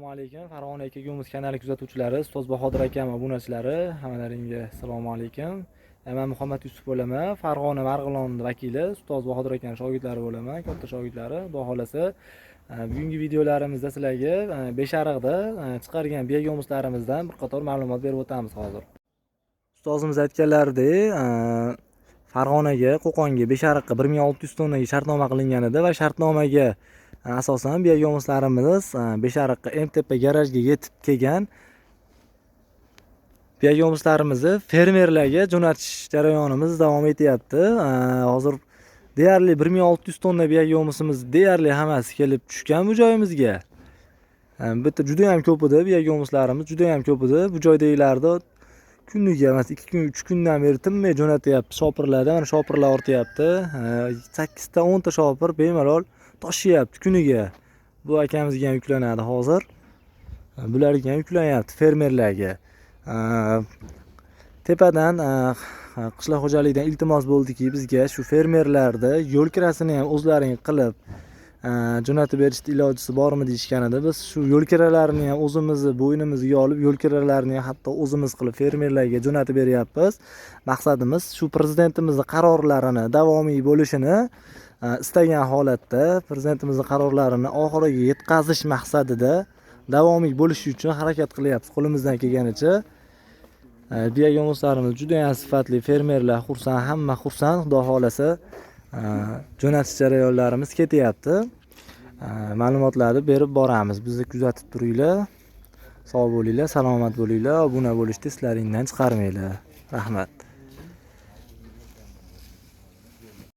Assalomu alaykum. Farg'ona aka Gumuz kanali kuzatuvchilari, ustoz Bahodir akam obunachilari, hammalaringga assalomu alaykum. Men Muhammad Yusuf bo'laman, Farg'ona Marg'ilon vakili, ustoz Bahodir akam shogirdlari bo'laman, katta shogirdlari. Xudo xolasa, bugungi videolarimizda sizlarga Beshariqda chiqargan biya gumuzlarimizdan bir qator ma'lumot berib o'tamiz hozir. Ustozimiz aytganlaridek, Farg'onaga, Qo'qonga, Beshariqqa 1600 tonnaga shartnoma qilingan edi va shartnomaga asosan biya gumuzlarimiz Beshariqqa MTP garajga yetib kelgan. Biya gumuzlarimizni fermerlarga jo'natish jarayonimiz davom etyapti. Hozir deyarli 1600 tonna biya gumuzimiz deyarli hammasi kelib tushgan bu joyimizga. Bitta juda ham ko'p edi, biya gumuzlarimiz juda ham ko'p edi. Bu joydagilarda kunliga emas, 2 kun, 3 kundan beri tinmay jo'natyapti. Shopirlarda mana shopirlar ortyapti. 8 ta 10 ta shopir bemalol toshyapti kuniga. Bu akamizga ham yuklanadi hozir. Bularga ham yuklanyapti fermerlarga. Tepadan qishloq xo'jaligidan iltimos bo'ldiki, bizga shu fermerlarda yo'l kirasini ham o'zlaring qilib jo'natib berishni ilojisi bormi deyishgan edi. Biz shu yo'l kiralarni ham o'zimizni bo'ynimizga olib, yo'l kiralarini hatto o'zimiz qilib fermerlarga jo'natib beryapmiz. Maqsadimiz shu prezidentimizning qarorlarini davomiy bo'lishini istagan holatda prezidentimizning qarorlarini oxiriga yetkazish maqsadida davomiy bo'lishi uchun harakat qilyapmiz qo'limizdan kelganicha. Biya gumuzlarimiz juda ham sifatli, fermerlar xursand, hamma xursand. Xudo xolasa jo'natish jarayonlarimiz ketyapti. Ma'lumotlarni berib boramiz. Bizni kuzatib turinglar. Sog' bo'linglar, salomat bo'linglar, obuna bo'lishni eslaringdan chiqarmanglar. Rahmat.